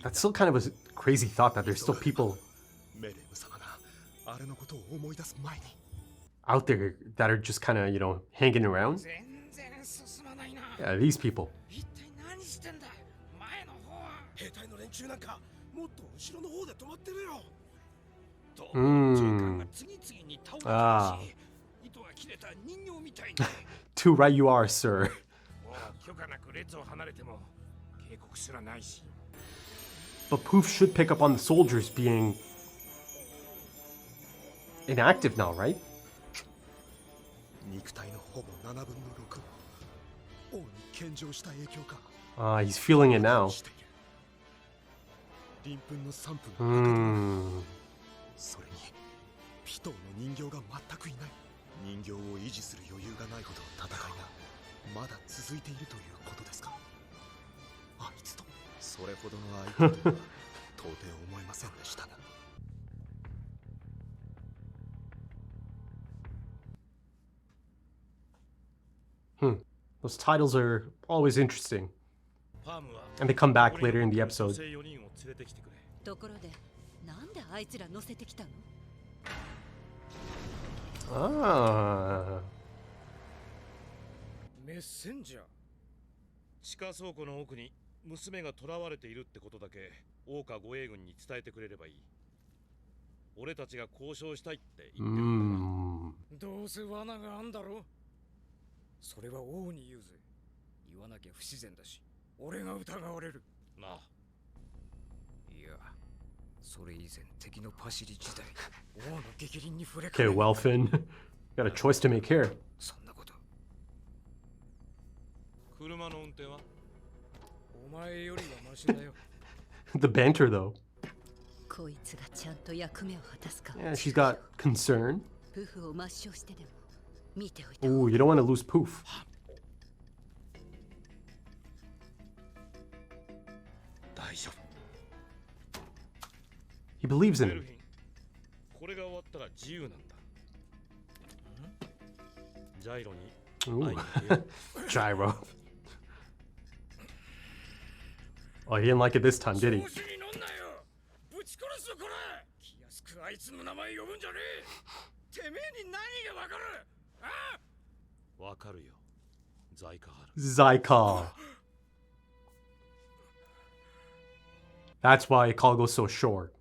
That's still kind of a crazy thought that there's still people out there that are just kind of, you know, hanging around. Yeah, these people. Ah. Too right you are, sir. But Poof should pick up on the soldiers being inactive now, right? He's feeling it now. Those titles are always interesting. And they come back later in the episode. Ah. メッセンジャー。地下倉庫の奥に娘が囚われているってことだけ王家護衛軍に伝えてくれればいい。俺たちが交渉したいって言ってるんだな。どうせ罠があんだろ。それは王に言うぜ。言わなきゃ不自然だし、俺が疑われる。なあ。いや、それ以前敵のパシリ時代、王の激鱗に触れかけ。Okay, well, Finn, got a choice to make here. そんなこと。車の運転は？お前よりはマシだよ。The banter, though. Yeah, she's got concern. Ooh, you don't want to lose Poof. He believes in him. Ooh. Gyro. Oh, he didn't like it this time, did he? Zycar. That's why call goes so short.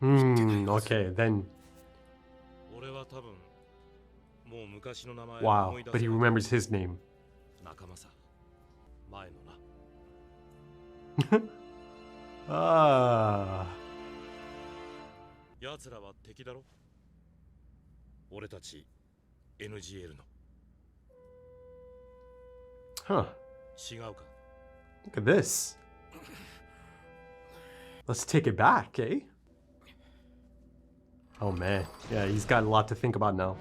Okay, then. Wow, but he remembers his name. Ah. Huh. Look at this. Let's take it back, eh? Oh man, yeah, he's got a lot to think about now.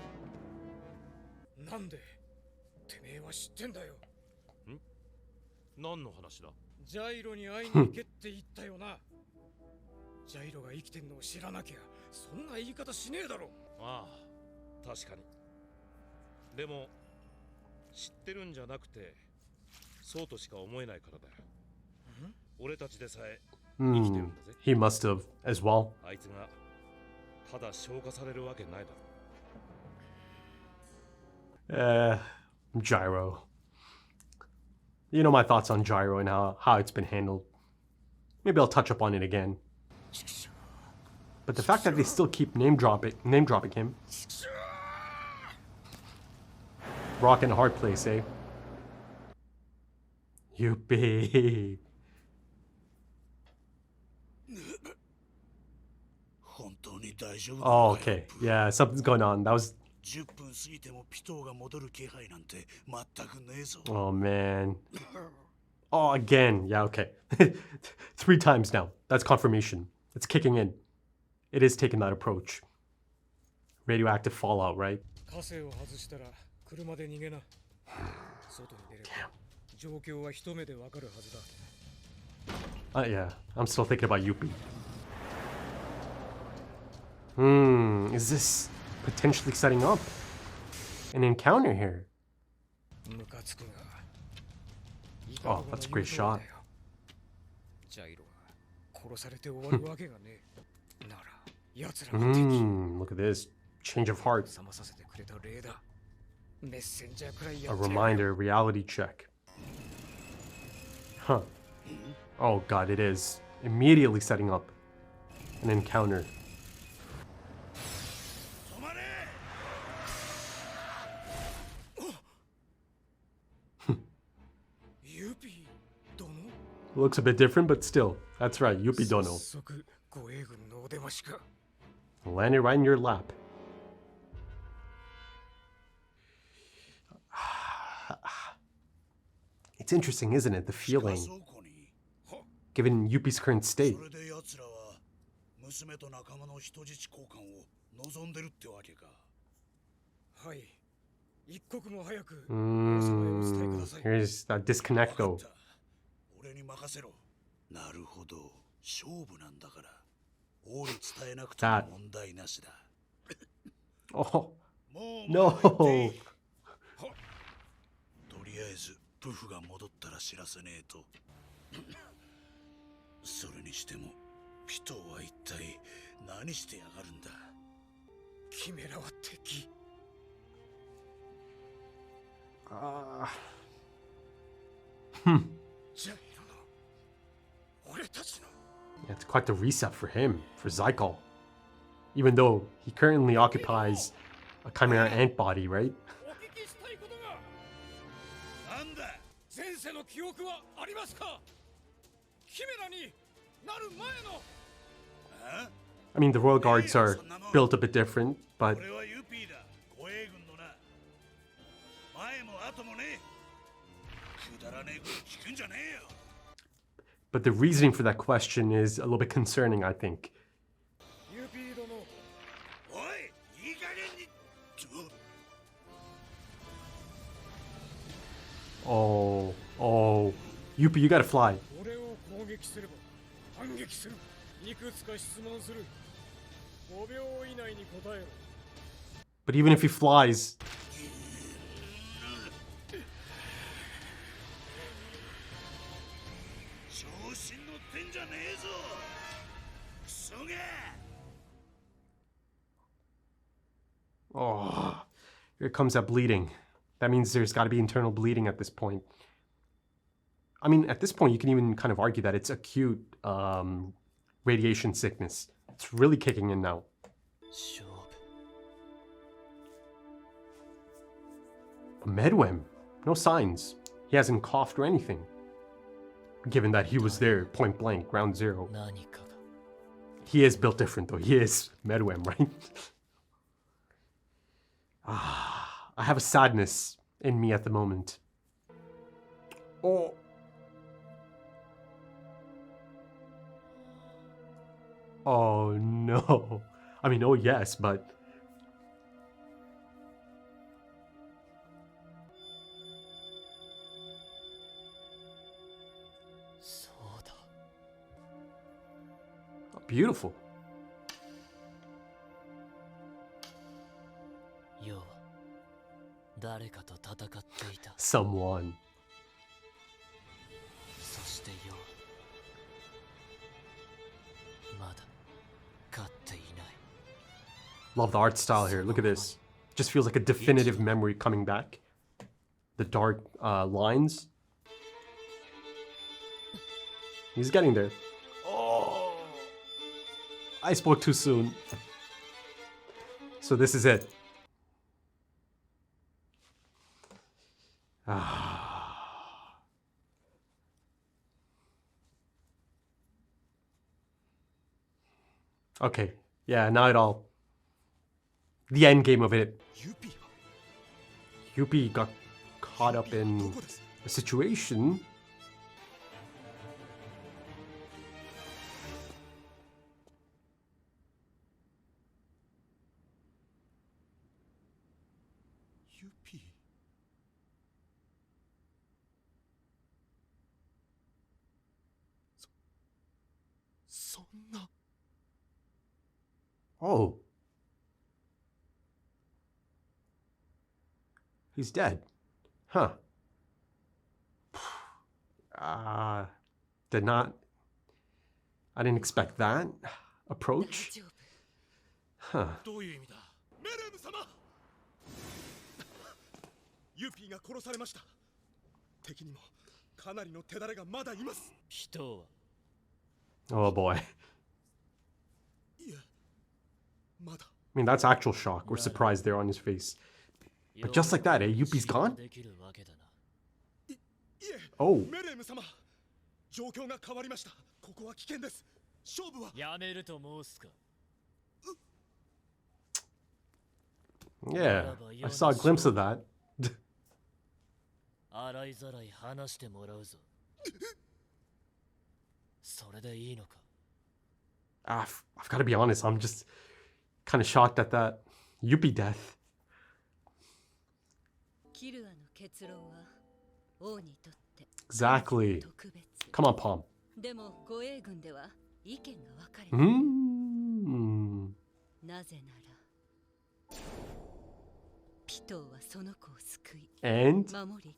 He must have as well. Gyro. You know my thoughts on Gyro and how it's been handled. Maybe I'll touch up on it again. But the fact that they still keep name dropping him. Rock in a hard place, eh? Yuppie. Oh, okay. Yeah, something's going on. That was... Oh, man. Oh, again. Yeah, okay. 3 times now. That's confirmation. It's kicking in. It is taking that approach. Radioactive fallout, right? Yeah. I'm still thinking about Yuppie. Is this potentially setting up an encounter here. Oh, that's a great shot. Look at this. Change of heart. A reminder, reality check. Huh. Oh god, it is. Immediately setting up an encounter. Looks a bit different, but still. That's right, Yuppie Dono. Landed right in your lap. It's interesting, isn't it? The feeling, given Yuppie's current state. Here's that disconnect though. That. Oh, no. Yeah, it's quite the reset for him, for Zykel. Even though he currently occupies a Chimera ant body, right? I mean, the Royal Guards are built a bit different, but... But the reasoning for that question is a little bit concerning, I think. Oh, Yuppie, you gotta fly. But even if he flies... Oh, here comes that bleeding. That means there's got to be internal bleeding at this point. I mean, at this point, you can even kind of argue that it's acute radiation sickness. It's really kicking in now. Medwem, no signs. He hasn't coughed or anything. Given that he was there, point blank, ground zero. He is built different though. He is Medwem, right? I have a sadness in me at the moment. Oh. Oh no. I mean, oh yes, but... Oh, beautiful. Someone. Love the art style here. Look at this. Just feels like a definitive memory coming back. The dark lines. He's getting there. Oh, I spoke too soon. So this is it. Okay, yeah, now it all... The end game of it. Yuppie got caught up in a situation. Oh. He's dead. Huh. Did not... I didn't expect that approach. Huh. どういう意味だ。メレム様。ユピーが殺されました。敵にもかなりの手だれがまだいます。人は。Oh boy. I いや、まだ。mean, that's actual shock or surprise there on his face. But just like that, eh? Yuppie's gone? いえ、 Oh. メレム様。状況が変わりました。ここは危険です。勝負は。やめると申すか。Yeah, I saw a glimpse of that. 洗いざらい話してもらうぞ。それでいいのか。I've got to be honest, I'm just kind of shocked at that Yuppie death. キルアの結論は王にとって Exactly. 特別。 Come on, Palm. でも護衛軍では意見が分かれている。なぜならピトーはその子を救い And 守り、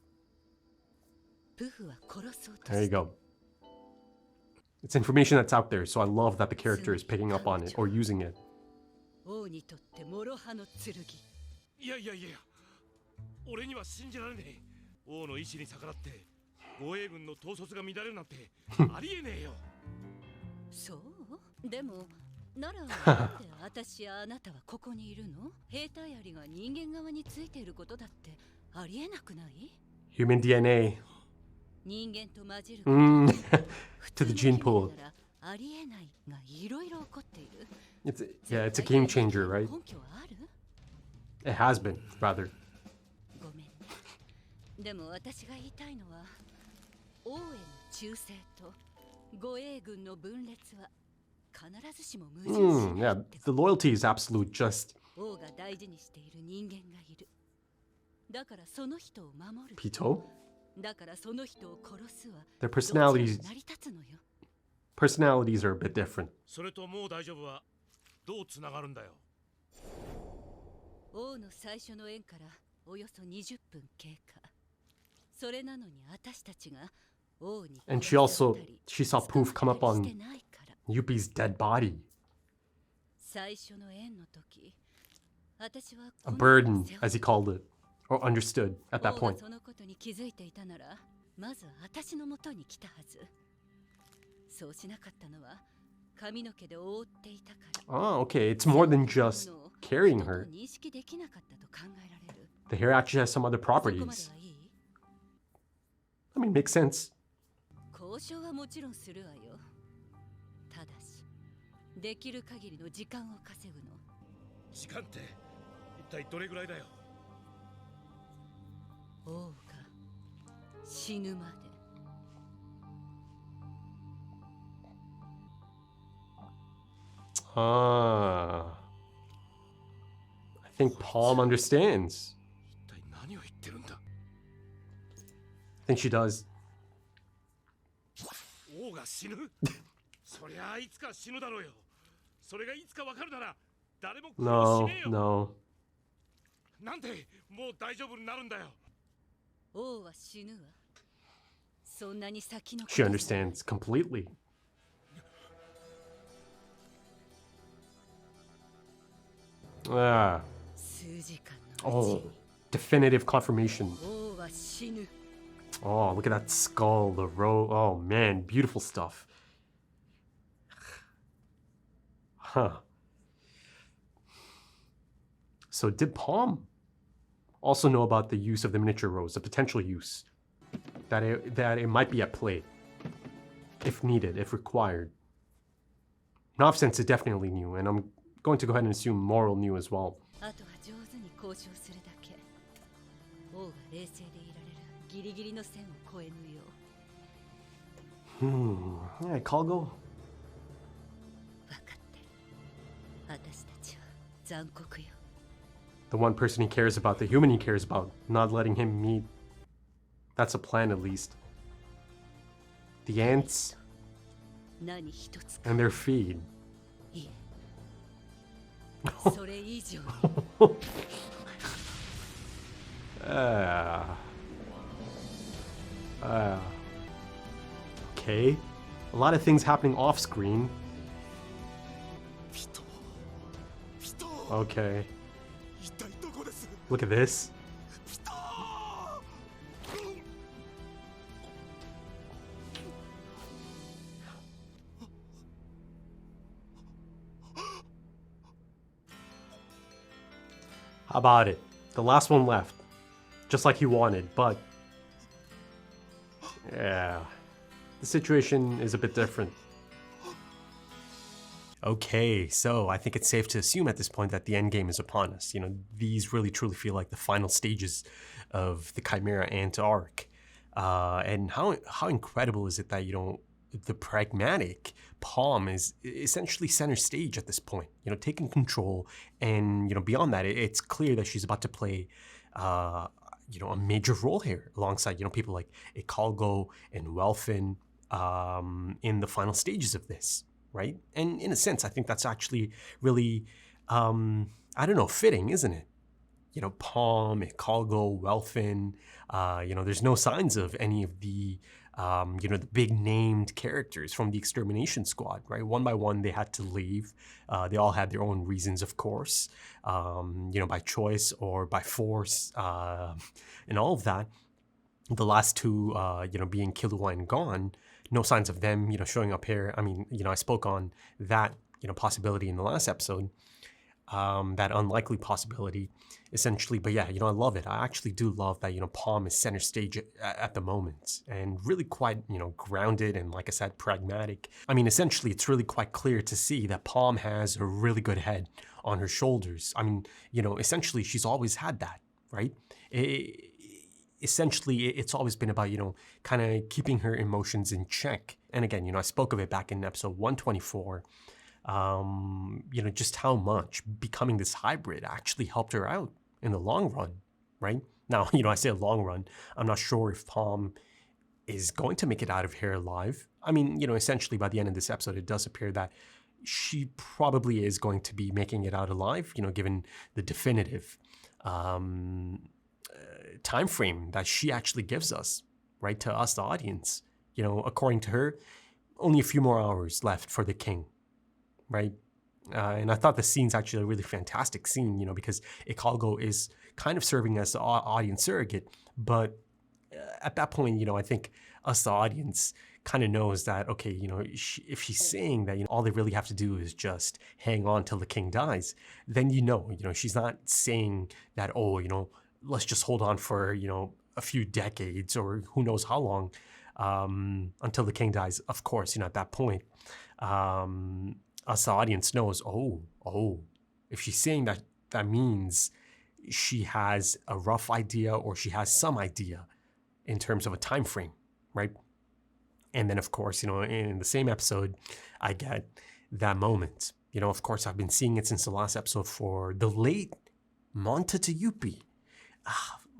ブフは殺そうと there you した。 go. It's information that's out there, so I love that the character is picking up on it or using it. 王にとって諸刃の剣。いやいやいや、俺には信じられねえ。王の意志に逆らって護衛軍の統率が乱れるなんてありえねえよ。そうでもならなんで私やあなたはここにいるの？兵隊アリが人間側についていることだってありえなくない？ Human DNA. 人間と混じる To the gene pool. ありえないがいろいろ起こっている。 Yeah, it's a game changer, right? 根拠はある？ It has been, rather. ごめんね。でも私が言いたいのは王への忠誠と護衛軍の分裂は必ずしも矛盾しない Yeah, the loyalty is absolute, just 王が大事にしている人間がいる。だからその人を守る。 Pito. だからその人を殺すは Their どち personalities らも成り立つのよ。 personalities are a bit different. それともう大丈夫はどうつながるんだよ。王の最初の縁からおよそ20分経過。それなのに私たちが王に And she saw Poof come up on Yuppie's dead body. 最初の縁の時、私は A burden, as he called it, or understood at that 王が point. そのことに気づいていたなら、まず私の元に来たはず。そうしなかったのは髪の毛で覆っていたから。 Oh, okay. It's more than just carrying her. 認識できなかったと考えられる。 The hair actually has some other そこまで properties. はいい？ I mean, makes sense. 交渉はもちろんするわよ。ただし、できる限りの時間を稼ぐの。時間って一体どれぐらいだよ。王が死ぬまで。 I think Palm understands. 一体何を言ってるんだ。 I think she does. 王が死ぬそりゃあいつか死ぬだろうよ。それがいつかわかるなら誰も苦労 No, しねえよ。 no. なんでもう大丈夫になるんだよ。王は死ぬわ。そんなに先のこと She understands completely. Ah. 数時間のうち Oh. Definitive confirmation. 王は死ぬ。 Oh, look at that skull, the row. Oh, man. Beautiful stuff. Huh. So did Palm also know about the use of the miniature rose, the potential use? That it might be at play. If needed, if required. Novsense is definitely new, and I'm going to go ahead and assume Moral knew as well. あとは上手に交渉するだけ。王が冷静でいられるギリギリの線を越えぬよう。 Yeah, Kalgo. 分かってる。私たちは残酷よ。 The one person he cares about, the human he cares about, not letting him meet. That's a plan, at least. The ants 何一つか and their feed. いえ。それ以上に Uh, okay. A lot of things happening off screen. Okay. Look at this. How about it? The last one left. Just like he wanted, but... yeah. The situation is a bit different. Okay, so I think it's safe to assume at this point that the end game is upon us. You know, these really truly feel like the final stages of the Chimera Ant arc. And how incredible is it that, you know, the pragmatic Palm is essentially center stage at this point, you know, taking control. And, you know, beyond that, it's clear that she's about to play, you know, a major role here alongside, you know, people like Ikalgo and Welfin in the final stages of this. Right? And in a sense, I think that's actually really, I don't know, fitting, isn't it? You know, Palm, Ikalgo, Welfin, you know, there's no signs of any of the, you know, the big named characters from the Extermination Squad, right? One by one, they had to leave. They all had their own reasons, of course, you know, by choice or by force, and all of that. The last two, you know, being Killua and Gon. No signs of them, you know, showing up here. I mean, you know, I spoke on that, you know, possibility in the last episode, that unlikely possibility, essentially. But yeah, you know, I love it. I actually do love that, you know, Palm is center stage at the moment and really quite, you know, grounded and, like I said, pragmatic. I mean, essentially, it's really quite clear to see that Palm has a really good head on her shoulders. I mean, you know, essentially, she's always had that, right? Essentially, it's always been about, you know, kind of keeping her emotions in check. And again, you know, I spoke of it back in episode 124, you know, just how much becoming this hybrid actually helped her out in the long run, right? Now, you know, I say long run, I'm not sure if Palm is going to make it out of here alive. I mean, you know, essentially by the end of this episode, it does appear that she probably is going to be making it out alive, you know, given the definitive time frame that she actually gives us, right, to us, the audience. You know, according to her, only a few more hours left for the king, right? And I thought the scene's actually a really fantastic scene, you know, because Ikalgo is kind of serving as the audience surrogate, but at that point, you know, I think us, the audience, kind of knows that, okay, you know, if she's saying that, you know, all they really have to do is just hang on till the king dies, then you know, she's not saying that, oh, you know, let's just hold on for, you know, a few decades or who knows how long until the king dies. Of course, you know, at that point, us, the audience, knows, oh, if she's saying that, that means she has a rough idea or she has some idea in terms of a time frame, right? And then, of course, you know, in the same episode, I get that moment. You know, of course, I've been seeing it since the last episode for the late Monta to Yuppie.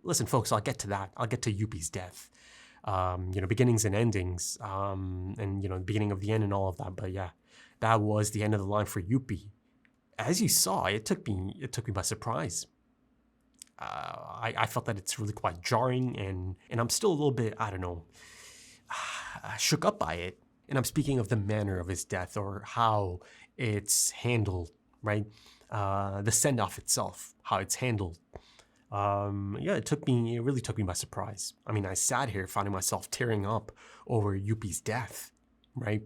Listen, folks, I'll get to that. I'll get to Yuppie's death. You know, beginnings and endings, and, you know, the beginning of the end and all of that. But yeah, that was the end of the line for Yuppie. As you saw, it took me by surprise. I felt that it's really quite jarring, and I'm still a little bit, I don't know, shook up by it. And I'm speaking of the manner of his death or how it's handled, right? The send-off itself, how it's handled. Yeah, it really took me by surprise. I mean, I sat here finding myself tearing up over Yuppie's death, right?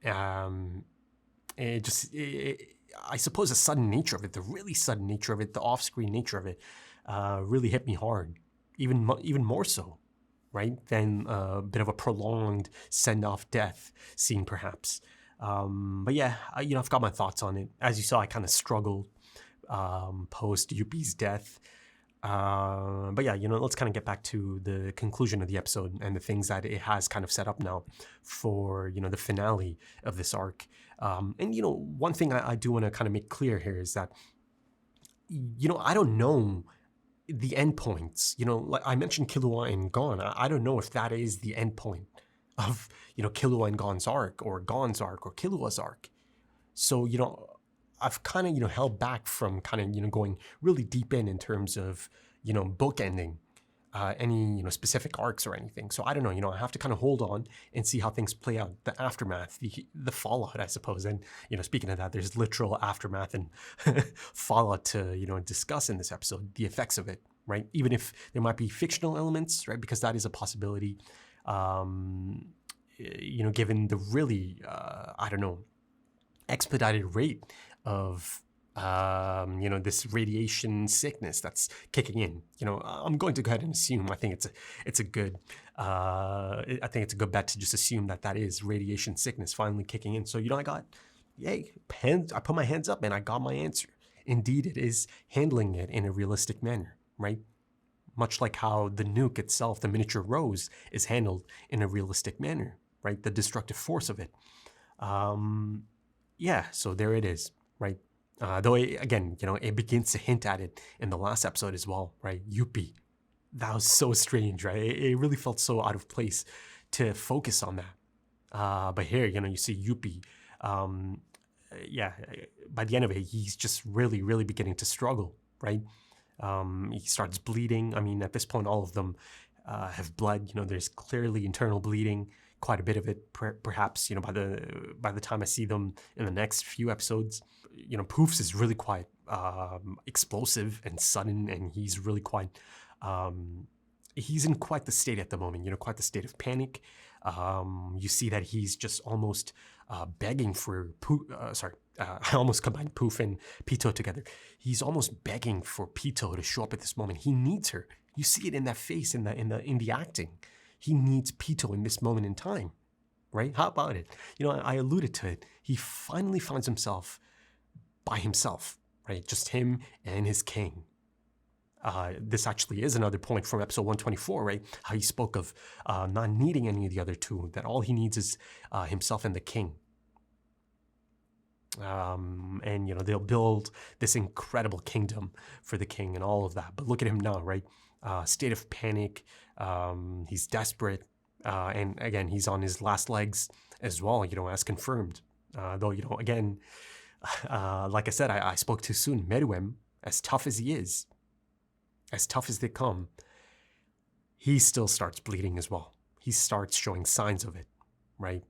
I suppose the sudden nature of it, the really sudden nature of it, the off-screen nature of it, really hit me hard, even more so, right, than a bit of a prolonged send-off death scene, perhaps. But yeah, you know, I've got my thoughts on it. As you saw, I kind of struggled post Yuppie's death. But yeah, you know, let's kind of get back to the conclusion of the episode and the things that it has kind of set up now for, you know, the finale of this arc. And, you know, one thing I do want to kind of make clear here is that, you know, I don't know the end points. You know, like I mentioned Killua and Gon. I don't know if that is the end point of, you know, Killua and Gon's arc or Killua's arc. So, you know, I've kind of, held back from kind of, going really deep in terms of, bookending any specific arcs or anything. So I don't know. I have to kind of hold on and see how things play out. The aftermath, the fallout, I suppose. And speaking of that, there's literal aftermath and fallout to discuss in this episode. The effects of it, right? Even if there might be fictional elements, right? Because that is a possibility. Given the really expedited rate of this radiation sickness that's kicking in. I'm going to go ahead and assume. I think it's a good bet to just assume that is radiation sickness finally kicking in. So I put my hands up and I got my answer. Indeed, it is handling it in a realistic manner, right? Much like how the nuke itself, the miniature Rose, is handled in a realistic manner, right? The destructive force of it. So there it is, right? Though, it begins to hint at it in the last episode as well, right? Yuppie. That was so strange, right? It really felt so out of place to focus on that. But here, you see Yuppie. By the end of it, he's just really, really beginning to struggle, right? He starts bleeding. I mean, at this point, all of them have bled. There's clearly internal bleeding, quite a bit of it. Perhaps, by the time I see them in the next few episodes, Poofs is really quite explosive and sudden, and he's really quite, he's in quite the state at the moment, quite the state of panic. You see that he's just almost begging for I almost combined Poof and Pito together. He's almost begging for Pito to show up at this moment. He needs her. You see it in that face, in the acting. He needs Pito in this moment in time, right? How about it? I alluded to it. He finally finds himself by himself, right? Just him and his king. This actually is another point from episode 124, right? How he spoke of not needing any of the other two, that all he needs is himself and the king. And they'll build this incredible kingdom for the king and all of that. But look at him now, right? State of panic. He's desperate. And again, he's on his last legs as well, as confirmed. Though, again, like I said, I spoke too soon. Meruem, as tough as he is, as tough as they come, he still starts bleeding as well. He starts showing signs of it, right?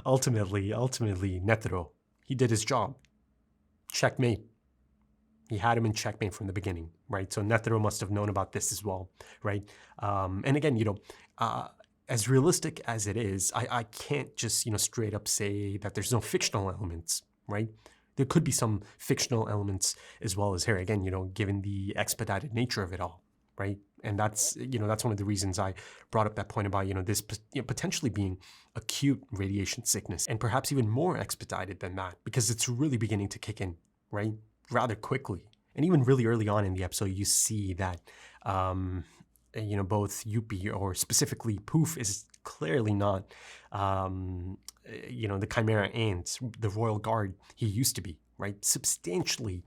Ultimately, Netero, he did his job. Checkmate. He had him in checkmate from the beginning, right? So Netero must have known about this as well, right? And again, as realistic as it is, I can't just, straight up say that there's no fictional elements, right? There could be some fictional elements as well as here, again, given the expedited nature of it all, right? And that's one of the reasons I brought up that point about, this potentially being acute radiation sickness, and perhaps even more expedited than that, because it's really beginning to kick in, right? Rather quickly. And even really early on in the episode, you see that, both Yuppie, or specifically Poof, is clearly not, the Chimera Ant, the royal guard he used to be, right? Substantially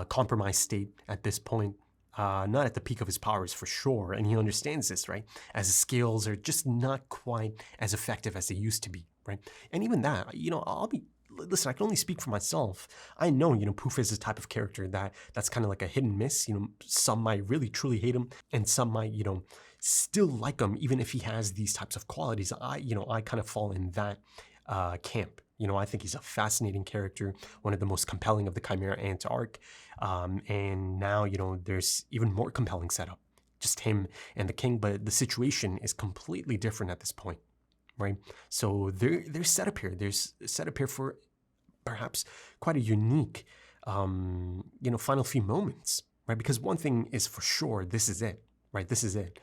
compromised state at this point. Not at the peak of his powers for sure, and he understands this, right? As his skills are just not quite as effective as they used to be, right? And even that, listen, I can only speak for myself. I know, Poof is the type of character that's kind of like a hit and miss. Some might really truly hate him, and some might, still like him, even if he has these types of qualities. I kind of fall in that camp. I think he's a fascinating character, one of the most compelling of the Chimera Ant arc. And now, there's even more compelling setup, just him and the king, but the situation is completely different at this point, right? So there's set up here. There's set up here for perhaps quite a unique, final few moments, right? Because one thing is for sure, this is it, right? This is it.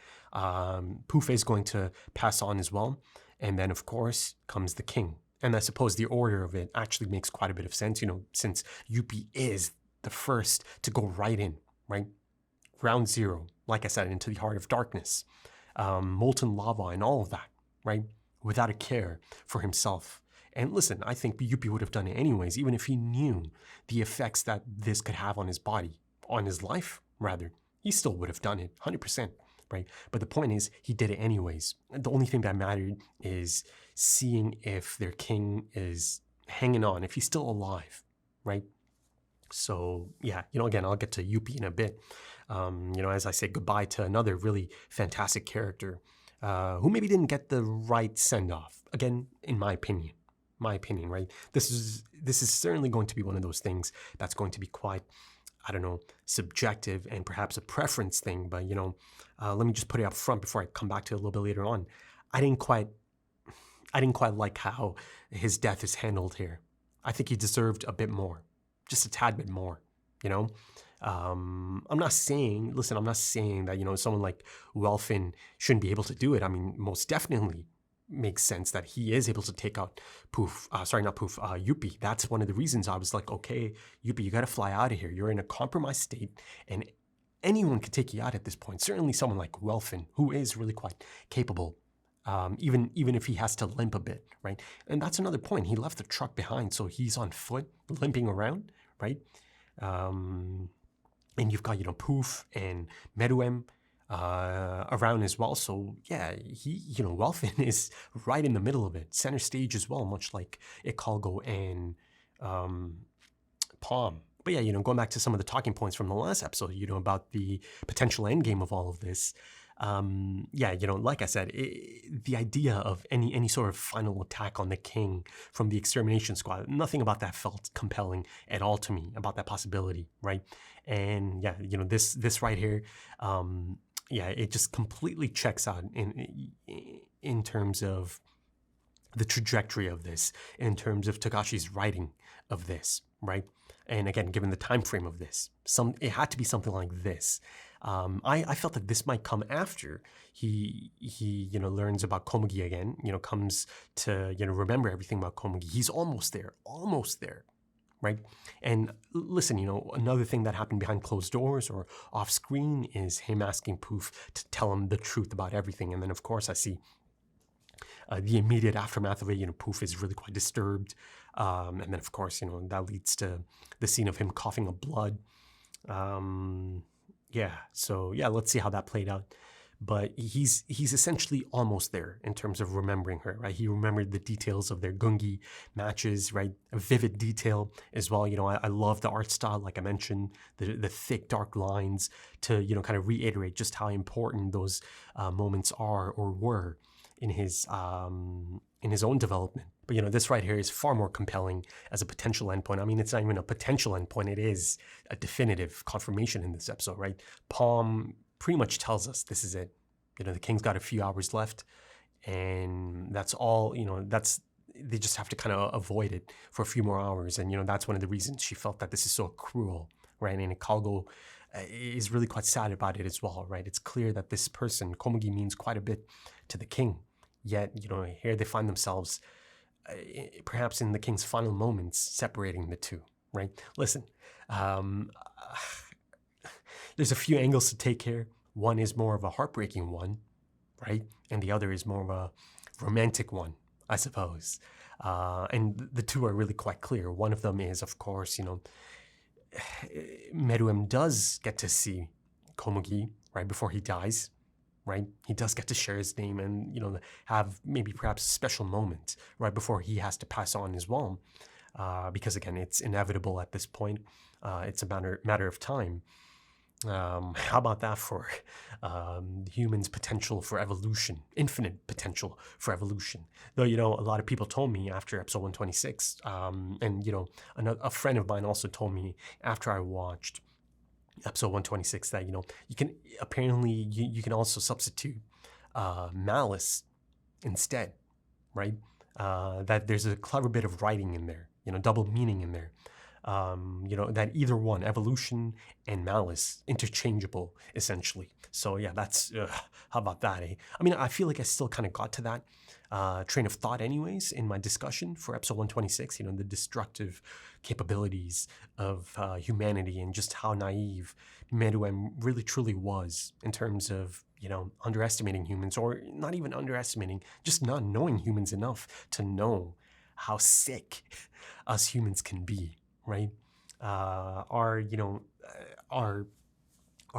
Poof is going to pass on as well. And then, of course, comes the king. And I suppose the order of it actually makes quite a bit of sense, since Yuppie is the first to go right in, right? Ground zero, like I said, into the heart of darkness, molten lava and all of that, right? Without a care for himself. And listen, I think Yuppie would have done it anyways, even if he knew the effects that this could have on his body, on his life, rather. He still would have done it, 100%. Right? But the point is, he did it anyways. The only thing that mattered is seeing if their king is hanging on, if he's still alive, right? So yeah, again, I'll get to Yuppie in a bit. As I say goodbye to another really fantastic character who maybe didn't get the right send off. Again, in my opinion, right? This is certainly going to be one of those things that's going to be quite, I don't know, subjective and perhaps a preference thing. But let me just put it up front before I come back to it a little bit later on. I didn't quite like how his death is handled here. I think he deserved a bit more, just a tad bit more, I'm not saying that, someone like Welfin shouldn't be able to do it. I mean, most definitely makes sense that he is able to take out Yuppie. That's one of the reasons I was like, okay, Yuppie, you got to fly out of here. You're in a compromised state and anyone could take you out at this point. Certainly someone like Welfin, who is really quite capable. Even if he has to limp a bit, right? And that's another point. He left the truck behind, so he's on foot, limping around, right? And you've got, Poof and Meruem around as well. So yeah, Welfin is right in the middle of it, center stage as well, much like Ikalgo and Palm. But yeah, going back to some of the talking points from the last episode, about the potential endgame of all of this. Like I said, the idea of any sort of final attack on the king from the extermination squad, nothing about that felt compelling at all to me about that possibility, right? And yeah, this right here, it just completely checks out in terms of the trajectory of this, in terms of Takashi's writing of this, right? And again, given the time frame of this, it had to be something like this. I felt that this might come after he learns about Komugi again, comes to, remember everything about Komugi. He's almost there, right? And listen, another thing that happened behind closed doors or off screen is him asking Poof to tell him the truth about everything. And then, of course, I see the immediate aftermath of it. Poof is really quite disturbed. And then, of course, that leads to the scene of him coughing up blood. Let's see how that played out. But he's essentially almost there in terms of remembering her, right? He remembered the details of their Gungi matches, right? A vivid detail as well. I love the art style, like I mentioned, the thick, dark lines to, kind of reiterate just how important those moments are or were in his own development. But this right here is far more compelling as a potential endpoint. I mean, it's not even a potential endpoint. It is a definitive confirmation in this episode, right? Palm pretty much tells us this is it. The king's got a few hours left, and that's all. They just have to kind of avoid it for a few more hours, and that's one of the reasons she felt that this is so cruel, right? And Ikalgo is really quite sad about it as well, right? It's clear that this person, Komugi, means quite a bit to the king. Yet, here they find themselves, perhaps in the king's final moments, separating the two, right? Listen, there's a few angles to take here. One is more of a heartbreaking one, right? And the other is more of a romantic one, I suppose. And the two are really quite clear. One of them is, of course, Meruem does get to see Komugi right before he dies, right? He does get to share his name and, have maybe perhaps a special moment right before he has to pass on as well. Because again, it's inevitable at this point. It's a matter of time. How about that for humans' potential for evolution, infinite potential for evolution? Though, a lot of people told me after episode 126, and, a friend of mine also told me after I watched episode 126 that, you can apparently, you can also substitute malice instead, right? That there's a clever bit of writing in there, double meaning in there. That either one, evolution and malice, interchangeable, essentially. So yeah, that's, how about that, eh? I mean, I feel like I still kind of got to that train of thought anyways in my discussion for episode 126, the destructive capabilities of humanity and just how naive Meruem really truly was in terms of, underestimating humans, or not even underestimating, just not knowing humans enough to know how sick us humans can be. Right, our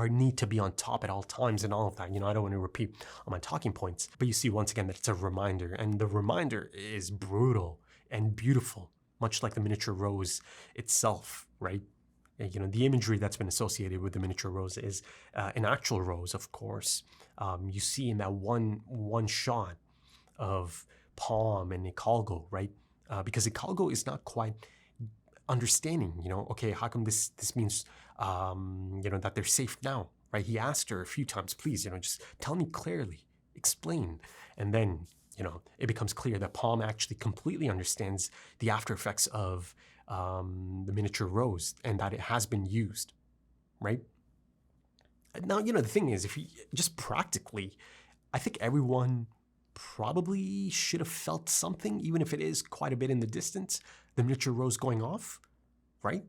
need to be on top at all times and all of that. I don't want to repeat on my talking points, but you see once again that it's a reminder, and the reminder is brutal and beautiful, much like the miniature rose itself, right? The imagery that's been associated with the miniature rose is an actual rose, of course. You see in that one shot of Palm and Ikalgo, right? Because Ikalgo is not quite understanding, okay, how come this means, that they're safe now, right? He asked her a few times, please, just tell me clearly, explain. And then, it becomes clear that Palm actually completely understands the after effects of the miniature rose and that it has been used, right? Now, the thing is, if you just practically, I think everyone probably should have felt something, even if it is quite a bit in the distance, the miniature rose going off, right?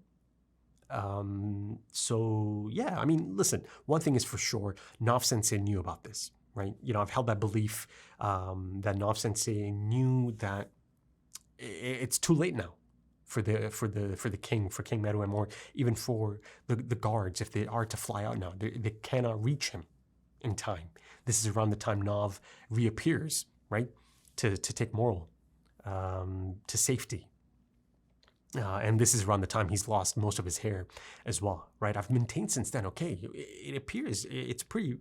So yeah, I mean, listen, one thing is for sure, Nov Sensei knew about this, right? I've held that belief that Nov Sensei knew that it's too late now for King Meruem, or even for the guards, if they are to fly out now. They cannot reach him in time. This is around the time Nov reappears, right? To take Moral to safety. And this is around the time he's lost most of his hair as well, right? I've maintained since then, okay, it appears, it's pretty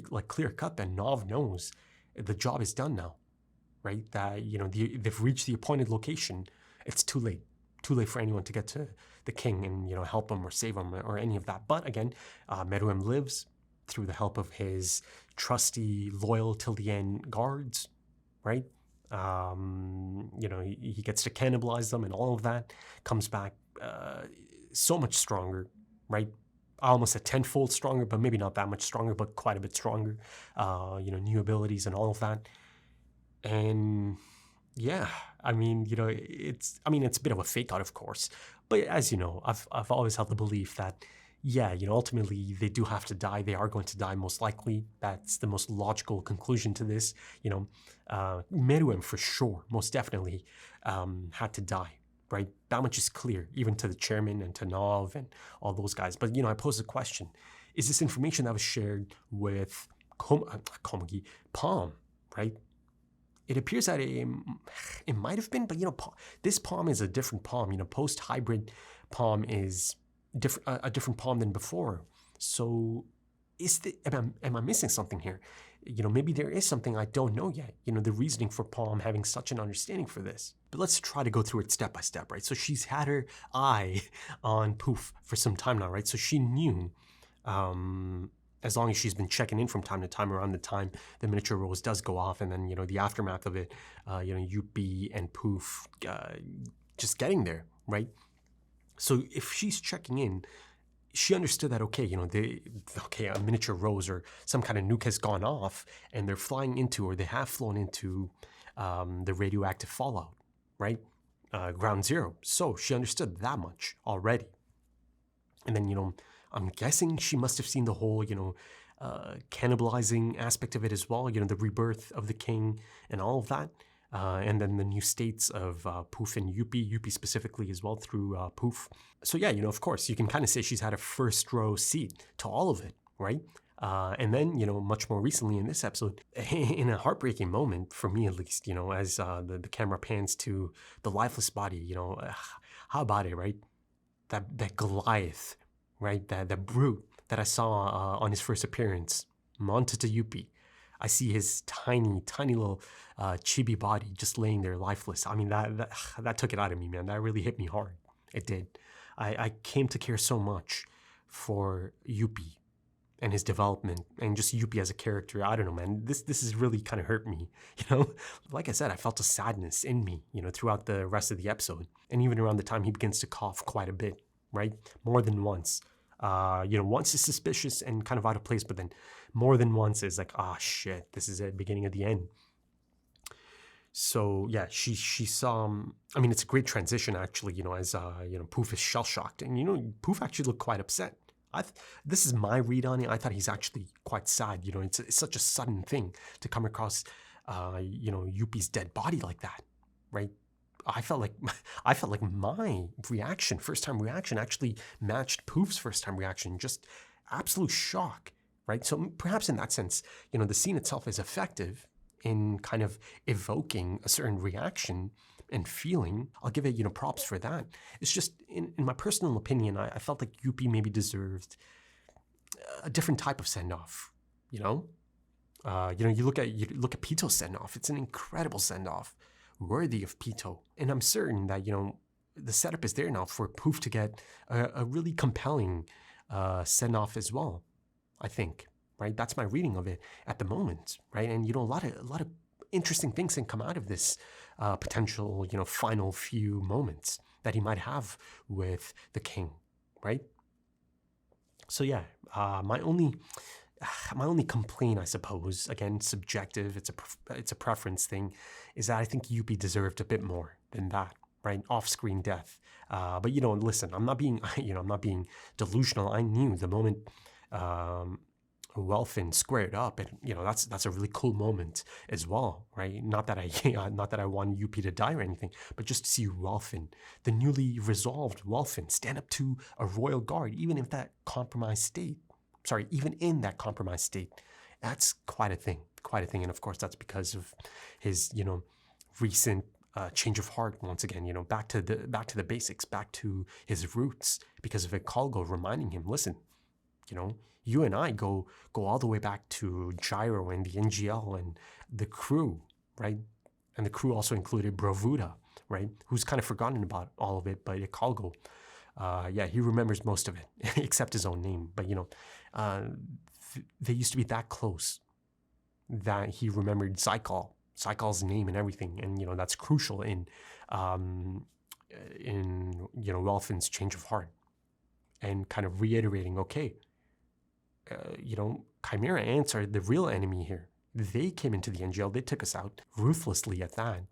like clear cut that Nov knows the job is done now, right? That, they've reached the appointed location. It's too late for anyone to get to the king and, help him or save him or any of that. But again, Meruem lives through the help of his trusty, loyal till the end guards, right? He gets to cannibalize them and all of that, comes back so much stronger, right? Almost a tenfold stronger, but maybe not that much stronger, but quite a bit stronger. New abilities and all of that. And yeah, I mean, it's a bit of a fake out, of course. But as you know, I've always held the belief that, yeah, ultimately they do have to die. They are going to die most likely. That's the most logical conclusion to this. Meruem for sure, most definitely had to die, right? That much is clear, even to the chairman and to Nov and all those guys. But, I pose the question, is this information that was shared with Palm, right? It appears that it might have been, but, this Palm is a different Palm. Post-hybrid Palm is a different Palm than before. So am I missing something here? Maybe there is something I don't know yet. The reasoning for Palm having such an understanding for this. But let's try to go through it step by step, right? So she's had her eye on Poof for some time now, right? So she knew, as long as she's been checking in from time to time, around the time the miniature rose does go off, and then, the aftermath of it, Yuppie and Poof just getting there, right? So if she's checking in, she understood that, okay, a miniature rose or some kind of nuke has gone off and they're flying into, or they have flown into the radioactive fallout, right? Ground zero. So she understood that much already. And then, I'm guessing she must have seen the whole, cannibalizing aspect of it as well, the rebirth of the king and all of that. And then the new states of Poof and Yuppie specifically as well through Poof. So yeah, of course, you can kind of say she's had a first row seat to all of it, right? And then, much more recently in this episode, in a heartbreaking moment, for me at least, as the camera pans to the lifeless body, how about it, right? That Goliath, right? That brute that I saw on his first appearance, Montata Yuppie. I see his tiny little chibi body just laying there lifeless. I mean, that took it out of me, man. That really hit me hard. It did. I came to care so much for Yuppie and his development and just Yuppie as a character. I don't know, man. This has really kind of hurt me, Like I said, I felt a sadness in me, throughout the rest of the episode. And even around the time he begins to cough quite a bit, right? More than once. Once is suspicious and kind of out of place, but then more than once is like, shit, this is the beginning of the end. So yeah, she saw, it's a great transition actually, as, Poof is shell-shocked, and, Poof actually looked quite upset. This is my read on it. I thought he's actually quite sad. It's such a sudden thing to come across, Yuppie's dead body like that, right? I felt like my reaction, first time reaction, actually matched Poof's first time reaction. Just absolute shock, right? So perhaps in that sense, the scene itself is effective in kind of evoking a certain reaction and feeling. I'll give it, props for that. It's just, in my personal opinion, I felt like Yuppie maybe deserved a different type of send-off, you look at Pito's send-off. It's an incredible send-off, worthy of Pito. And I'm certain that, the setup is there now for Poof to get a really compelling send-off as well, I think, right? That's my reading of it at the moment, right? And, a lot of interesting things can come out of this potential, final few moments that he might have with the king, right? So yeah, my only complaint, I suppose, again, subjective, it's a preference thing, is that I think Yuppie deserved a bit more than that, right? Off-screen death. But listen, I'm not being delusional. I knew the moment Welfin squared up, and that's a really cool moment as well, right? Not that I want Yuppie to die or anything, but just to see Welfin, the newly resolved Welfin, stand up to a royal guard, even in that compromised state. That's quite a thing. And of course, that's because of his, recent change of heart. Once again, back to the basics, back to his roots, because of Ikalgo reminding him, listen, you and I go all the way back to Gyro and the NGL and the crew, right? And the crew also included Bravuda, right? Who's kind of forgotten about all of it, but Ikalgo, he remembers most of it, except his own name. But, they used to be that close that he remembered Zykal's name and everything. And, that's crucial in Welfin's change of heart. And kind of reiterating, okay, Chimera ants are the real enemy here. They came into the NGL, they took us out ruthlessly at that.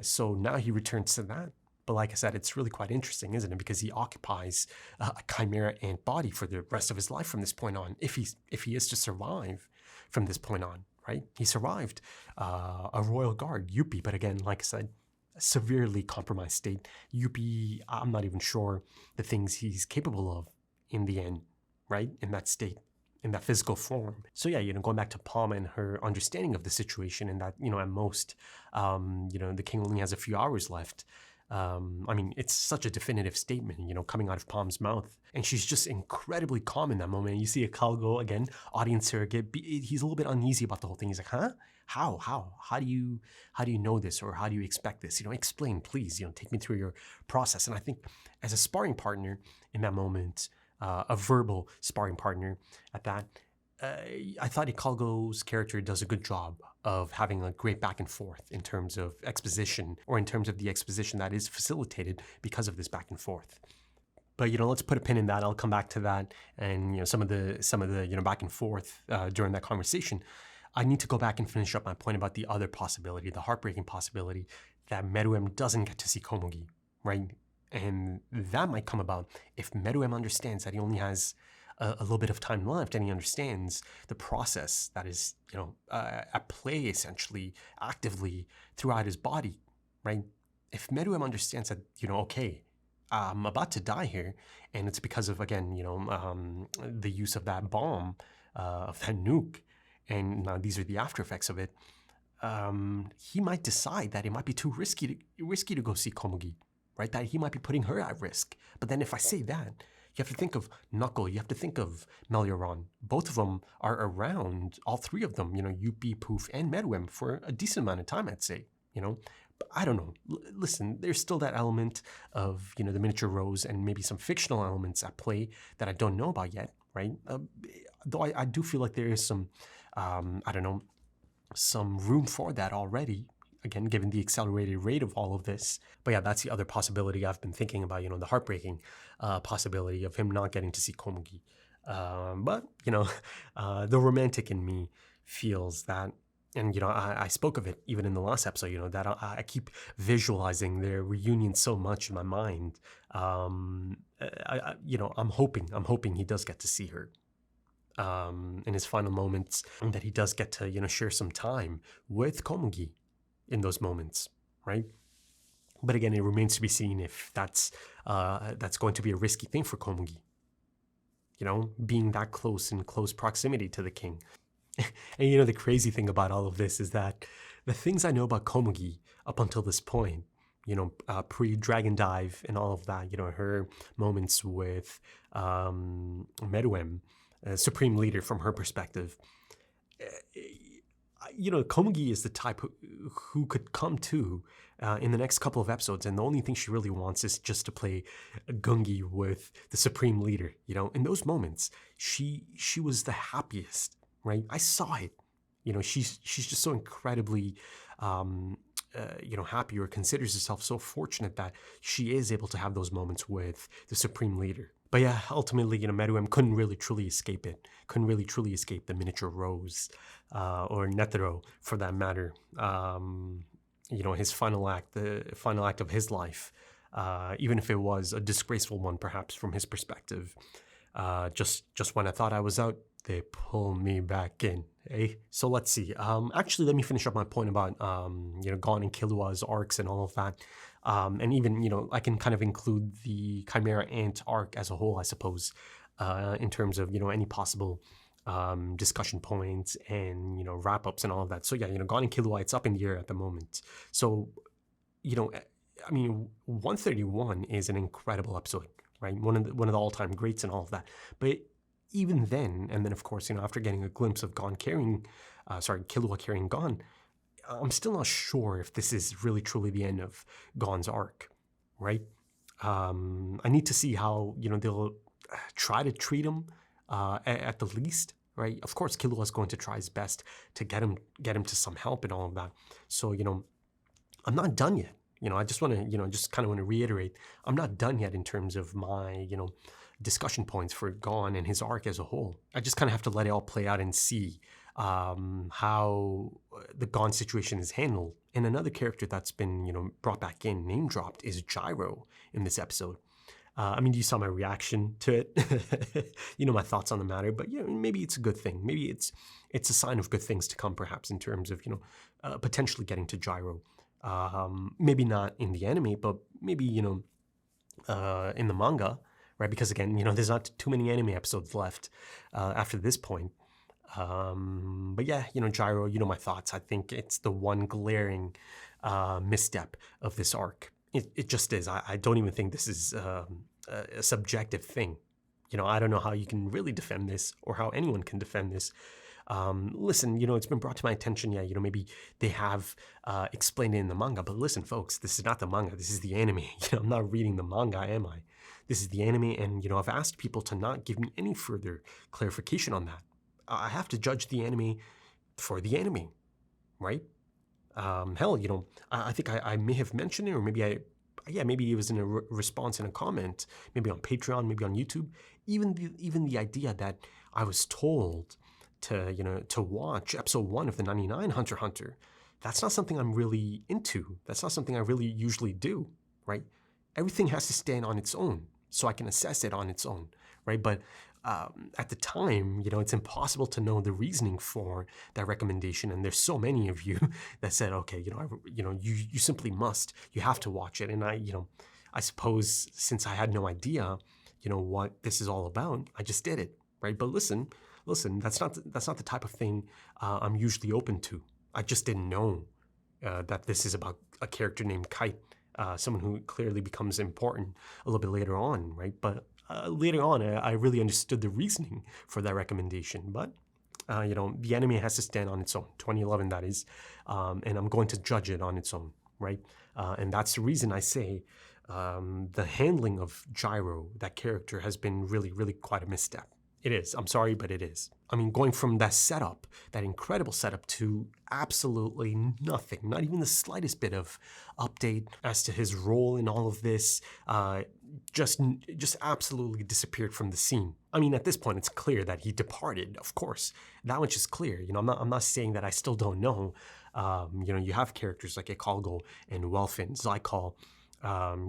So now he returns to that. But like I said, it's really quite interesting, isn't it? Because he occupies a Chimera ant body for the rest of his life from this point on, if he is to survive from this point on, right? He survived a royal guard, Yuppie, but again, like I said, a severely compromised state. Yuppie, I'm not even sure the things he's capable of in the end, right? In that state, in that physical form. So yeah, going back to Palma and her understanding of the situation, and that, at most, the king only has a few hours left. It's such a definitive statement, coming out of Palm's mouth. And she's just incredibly calm in that moment. You see Ikalgo, again, audience surrogate, he's a little bit uneasy about the whole thing. He's like, huh? How do you know this, or how do you expect this? Explain, please, take me through your process. And I think as a sparring partner in that moment, a verbal sparring partner at that, I thought Ikalgo's character does a good job of having a great back and forth in terms of exposition, or in terms of the exposition that is facilitated because of this back and forth. But let's put a pin in that. I'll come back to that, and some of the back and forth during that conversation. I need to go back and finish up my point about the other possibility, the heartbreaking possibility that Meruem doesn't get to see Komugi, right? And that might come about if Meruem understands that he only has a little bit of time left, and he understands the process that is, at play essentially, actively throughout his body, right? If Meruem understands that, okay, I'm about to die here, and it's because of, again, the use of that bomb, of that nuke, and now these are the after effects of it, he might decide that it might be too risky to go see Komugi, right? That he might be putting her at risk. But then if I say that, you have to think of Knuckle, you have to think of Melioron. Both of them are around, all three of them, Yuppie, Poof, and Meruem for a decent amount of time, I'd say, But I don't know. Listen, there's still that element of, the miniature Rose and maybe some fictional elements at play that I don't know about yet, right? Though I do feel like there is some, some room for that already, again, given the accelerated rate of all of this. But yeah, that's the other possibility I've been thinking about, the heartbreaking possibility of him not getting to see Komugi. But, the romantic in me feels that, and, I spoke of it even in the last episode, that I keep visualizing their reunion so much in my mind. I'm hoping he does get to see her in his final moments, and that he does get to, share some time with Komugi in those moments, right? But again, it remains to be seen if that's going to be a risky thing for Komugi. Being that close, in close proximity to the king. And you know, the crazy thing about all of this is that the things I know about Komugi up until this point, you know, pre-Dragon Dive and all of that, you know, her moments with Meruem, Supreme Leader from her perspective, you know, Komugi is the type who could come to in the next couple of episodes, and the only thing she really wants is just to play Gungi with the Supreme Leader. You know, in those moments, she was the happiest, right? I saw it. You know, she's just so incredibly, you know, happy, or considers herself so fortunate that she is able to have those moments with the Supreme Leader. But yeah, ultimately, you know, Meruem couldn't really truly escape it. Couldn't really truly escape the miniature rose, or Netero for that matter. You know, his final act, the final act of his life, even if it was a disgraceful one, perhaps from his perspective. Just when I thought I was out, they pull me back in. Eh? So let's see. Actually, let me finish up my point about you know, Gon and Killua's arcs and all of that. And even, you know, I can kind of include the Chimera Ant arc as a whole, I suppose, in terms of, you know, any possible discussion points and, you know, wrap-ups and all of that. So yeah, you know, Gon and Killua, it's up in the air at the moment. So, you know, I mean, 131 is an incredible episode, right? One of the all-time greats and all of that. But even then, and then of course, you know, after getting a glimpse of Killua carrying Gon, I'm still not sure if this is really truly the end of Gon's arc, right? I need to see how, you know, they'll try to treat him at the least, right? Of course, Killua is going to try his best to get him to some help and all of that. So, you know, I'm not done yet. You know, I just want to, you know, just kind of want to reiterate, I'm not done yet in terms of my, you know, discussion points for Gon and his arc as a whole. I just kind of have to let it all play out and see how the Gon situation is handled. And another character that's been, you know, brought back in, name dropped, is Gyro in this episode. I mean, you saw my reaction to it. You know, my thoughts on the matter, but you know, maybe it's a good thing. Maybe it's a sign of good things to come, perhaps, in terms of, you know, potentially getting to Gyro. Maybe not in the anime, but maybe, you know, in the manga, right? Because again, you know, there's not too many anime episodes left after this point. But yeah, you know, Gyro, you know my thoughts. I think it's the one glaring misstep of this arc. It just is. I don't even think this is a subjective thing. You know, I don't know how you can really defend this, or how anyone can defend this. Listen, you know, it's been brought to my attention, yeah, you know, maybe they have explained it in the manga, but listen, folks, this is not the manga, this is the anime. You know, I'm not reading the manga, am I? This is the anime, and, you know, I've asked people to not give me any further clarification on that. I have to judge the anime for the anime, right? Hell, you know, I think I may have mentioned it, or maybe maybe it was in a response in a comment, maybe on Patreon, maybe on YouTube. Even the idea that I was told to, you know, to watch episode 1 of the 99 Hunter x Hunter, that's not something I'm really into. That's not something I really usually do, right? Everything has to stand on its own, so I can assess it on its own, right? But at the time, you know, it's impossible to know the reasoning for that recommendation, and there's so many of you that said, okay, you know, you simply must, you have to watch it. And I suppose since I had no idea, you know, what this is all about, I just did it, right? But listen, that's not the type of thing I'm usually open to. I just didn't know that this is about a character named Kite, someone who clearly becomes important a little bit later on, right? But later on, I really understood the reasoning for that recommendation. But, you know, the anime has to stand on its own, 2011 that is, and I'm going to judge it on its own, right? And that's the reason I say the handling of Gyro, that character, has been really, really quite a misstep. It is. I'm sorry, but it is. I mean, going from that setup, that incredible setup, to absolutely nothing, not even the slightest bit of update as to his role in all of this, just absolutely disappeared from the scene. I mean, at this point, it's clear that he departed, of course. That much is clear. You know, I'm not saying that I still don't know. You know, you have characters like Ekalgo and Welfin, Zykal,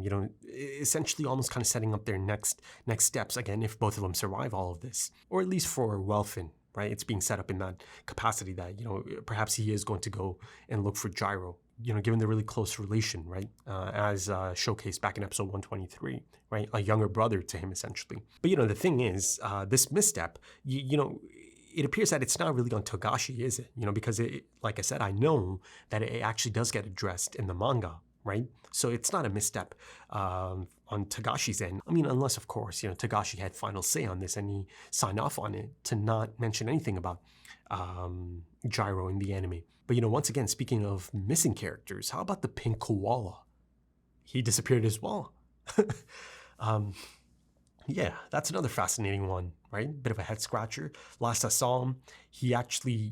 you know, essentially almost kind of setting up their next steps, again, if both of them survive all of this. Or at least for Welfin, right? It's being set up in that capacity that, you know, perhaps he is going to go and look for Gyro, you know, given the really close relation, right? As showcased back in episode 123, right? A younger brother to him, essentially. But, you know, the thing is, this misstep, you know, it appears that it's not really on Togashi, is it? Because like I said, I know that it actually does get addressed in the manga, right? So it's not a misstep on Togashi's end. I mean, unless, of course, Togashi had final say on this and he signed off on it to not mention anything about Gyro in the anime. But, once again, speaking of missing characters, how about the pink koala? He disappeared as well. Yeah, that's another fascinating one, right? Bit of a head scratcher. Last I saw him, he actually,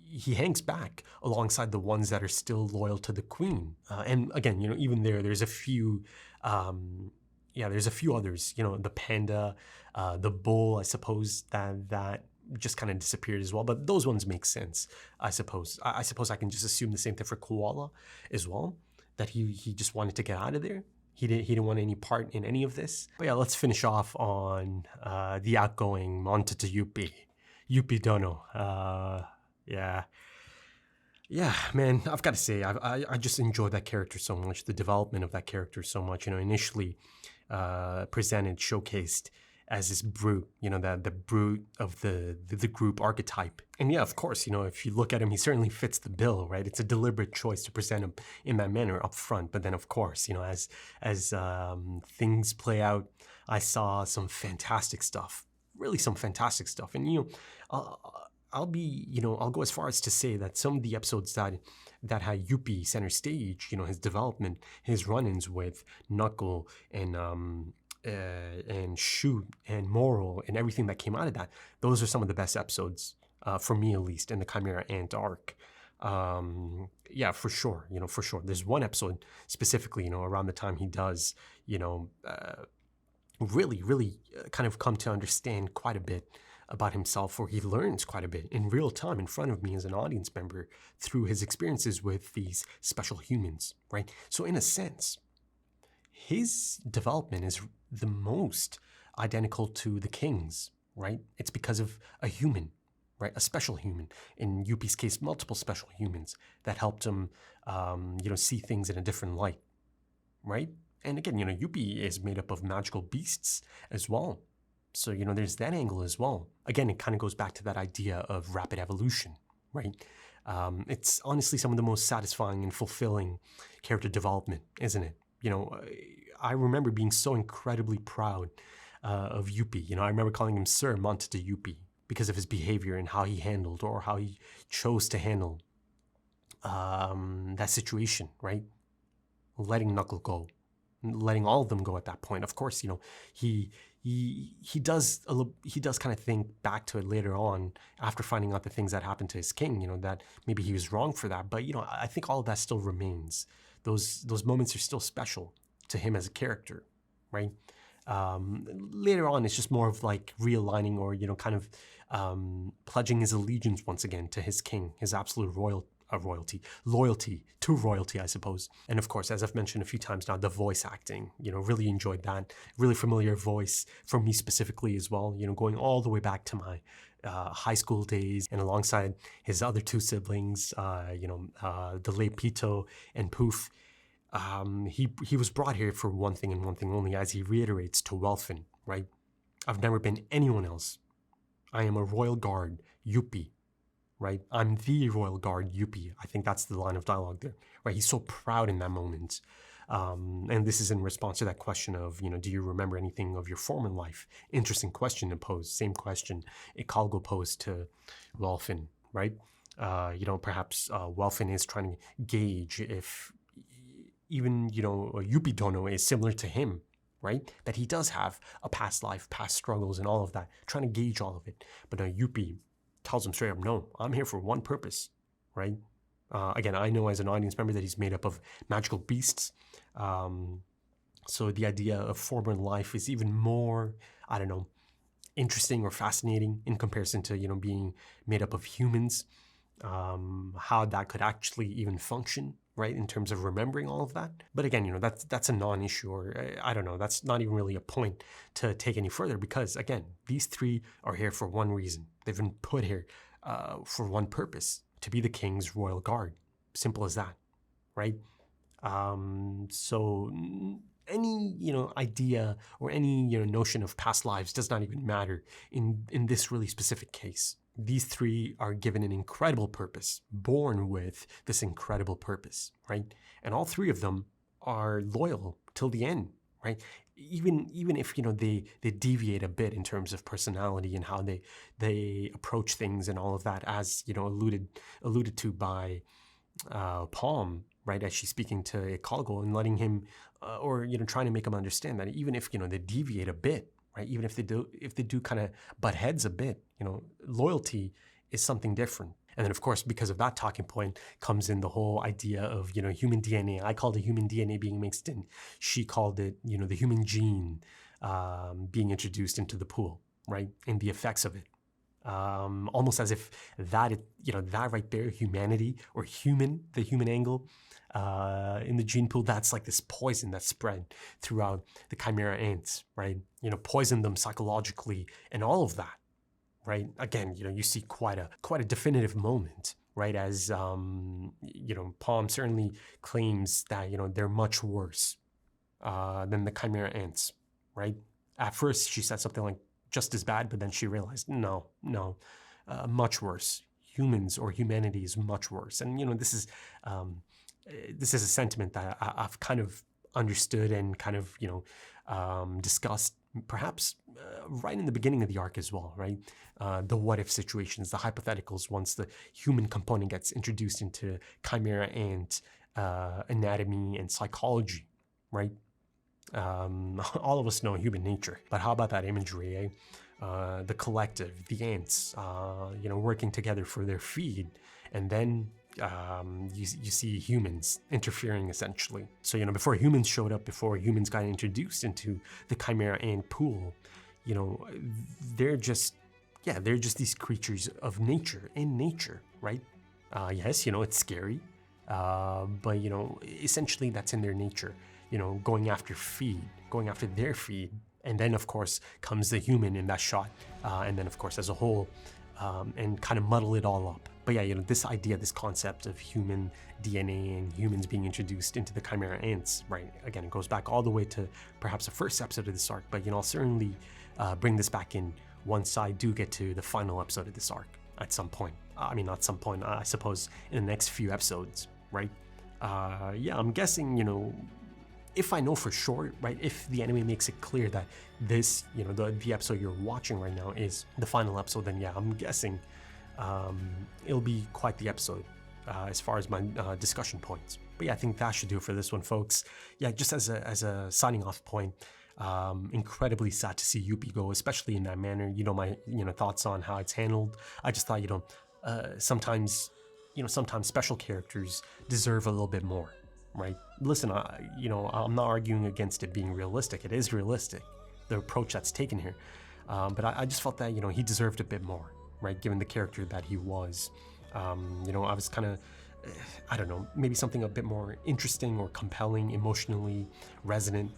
he hangs back alongside the ones that are still loyal to the queen. And again, even there's a few, there's a few others, the panda, the bull, I suppose, that just kind of disappeared as well. But those ones make sense, I suppose. I suppose I can just assume the same thing for koala as well, that he just wanted to get out of there. He didn't want any part in any of this. But yeah, let's finish off on the outgoing Montata Yuppie. Yuppie Dono. Yeah, man, I've got to say, I just enjoyed that character so much, the development of that character so much. Initially presented, showcased as this brute, the brute of the group archetype. And yeah, of course, if you look at him, he certainly fits the bill, right? It's a deliberate choice to present him in that manner up front. But then, of course, as things play out, I saw some fantastic stuff, really some fantastic stuff. And, I'll go as far as to say that some of the episodes that had Yuppie center stage, his development, his run-ins with Knuckle and Shoot and Moral and everything that came out of that, those are some of the best episodes, for me at least, in the Chimera Ant arc. Yeah, for sure, for sure. There's one episode specifically, around the time he does, really kind of come to understand quite a bit about himself, or he learns quite a bit in real time in front of me as an audience member through his experiences with these special humans, right? So in a sense, his development is the most identical to the King's, right? It's because of a human, right? A special human. In Yuppie's case, multiple special humans that helped him, see things in a different light, right? And again, Yuppie is made up of magical beasts as well. So, there's that angle as well. Again, it kind of goes back to that idea of rapid evolution, right? It's honestly some of the most satisfying and fulfilling character development, isn't it? I remember being so incredibly proud of Yuppie. I remember calling him Sir Montata Yuppie because of his behavior and how he handled, or how he chose to handle that situation, right? Letting Knuckle go, letting all of them go at that point. Of course, he does kind of think back to it later on after finding out the things that happened to his king, that maybe he was wrong for that. But, I think all of that still remains. Those moments are still special to him as a character, right? Later on, it's just more of like realigning, or, kind of pledging his allegiance once again to his king, his absolute loyalty to royalty, I suppose. And of course, as I've mentioned a few times now, the voice acting, really enjoyed that. Really familiar voice for me specifically as well, going all the way back to my high school days, and alongside his other two siblings, the late Pito and Poof. He was brought here for one thing and one thing only, as he reiterates to Welfin, right? I've never been anyone else. I am a royal guard, Yuppie, right? I'm the royal guard, Yuppie. I think that's the line of dialogue there, right? He's so proud in that moment. And this is in response to that question of, do you remember anything of your former life? Interesting question to pose. Same question Ikalgo posed to Welfin, right? Perhaps Welfin is trying to gauge if even, Yuppie Dono is similar to him, right? That he does have a past life, past struggles, and all of that, trying to gauge all of it. But Yuppie tells him straight up, no, I'm here for one purpose, right? Again, I know as an audience member that he's made up of magical beasts. So the idea of former life is even more, interesting or fascinating in comparison to, being made up of humans. How that could actually even function, right, in terms of remembering all of that. But again, that's a non-issue, or I don't know, that's not even really a point to take any further, because again, these three are here for one reason. They've been put here for one purpose: to be the king's royal guard. Simple as that, right? So any idea or any notion of past lives does not even matter in this really specific case, these three are given an incredible purpose, born with this incredible purpose, right? And all three of them are loyal till the end, right? Even if they deviate a bit in terms of personality and how they approach things and all of that, as alluded to by Palm, right, as she's speaking to Ecologo and letting him or trying to make him understand that even if they deviate a bit, right, even if they do kind of butt heads a bit, loyalty is something different. And then, of course, because of that talking point comes in the whole idea of, human DNA. I called it human DNA being mixed in. She called it, the human gene being introduced into the pool, right? And the effects of it. Almost as if that right there, humanity or the human angle in the gene pool, that's like this poison that's spread throughout the Chimera ants, right? Poison them psychologically and all of that. Right. Again, you see quite a definitive moment, right? As Palm certainly claims that they're much worse than the Chimera ants, right? At first, she said something like just as bad, but then she realized no, much worse. Humans or humanity is much worse, and this is a sentiment that I've kind of understood and kind of discussed. Perhaps right in the beginning of the arc as well, right? The what-if situations, the hypotheticals, once the human component gets introduced into Chimera ant anatomy and psychology, right? All of us know human nature, but how about that imagery, eh? The collective, the ants, working together for their feed, and then you see humans interfering essentially. So before humans showed up, before humans got introduced into the Chimera ant pool, they're just these creatures of nature, in nature, right? Yes, it's scary, but essentially that's in their nature. Going after their feed, and then of course comes the human in that shot, and then of course as a whole, and kind of muddle it all up. But yeah, this idea, this concept of human DNA and humans being introduced into the Chimera ants, right? Again, it goes back all the way to perhaps the first episode of this arc, but I'll certainly bring this back in once I do get to the final episode of this arc at some point. Not some point, I suppose in the next few episodes, right? Yeah, I'm guessing, if I know for sure, right, if the anime makes it clear that this, the episode you're watching right now is the final episode, then yeah, I'm guessing it'll be quite the episode as far as my discussion points. But yeah, I think that should do it for this one, folks. Yeah, just as a signing off point, incredibly sad to see Yuppie go, especially in that manner. My thoughts on how it's handled. I just thought sometimes special characters deserve a little bit more, right? Listen, I'm not arguing against it being realistic. It is realistic, the approach that's taken here, but I just felt that he deserved a bit more, right, given the character that he was. I was kind of, I don't know, maybe something a bit more interesting or compelling, emotionally resonant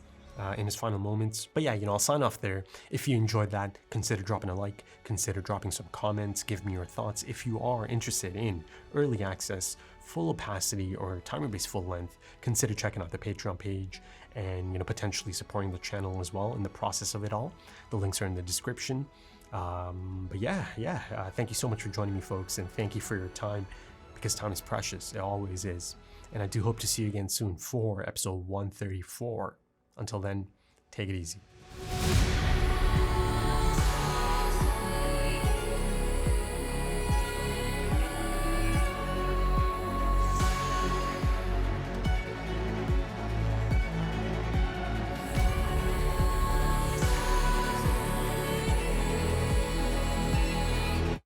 in his final moments. But yeah, I'll sign off there. If you enjoyed that, consider dropping a like, consider dropping some comments, give me your thoughts. If you are interested in early access, full opacity, or timer-based full length, consider checking out the Patreon page and potentially supporting the channel as well in the process of it all. The links are in the description. But yeah, thank you so much for joining me, folks, and thank you for your time, because time is precious. It always is. And I do hope to see you again soon for episode 134. Until then, take it easy.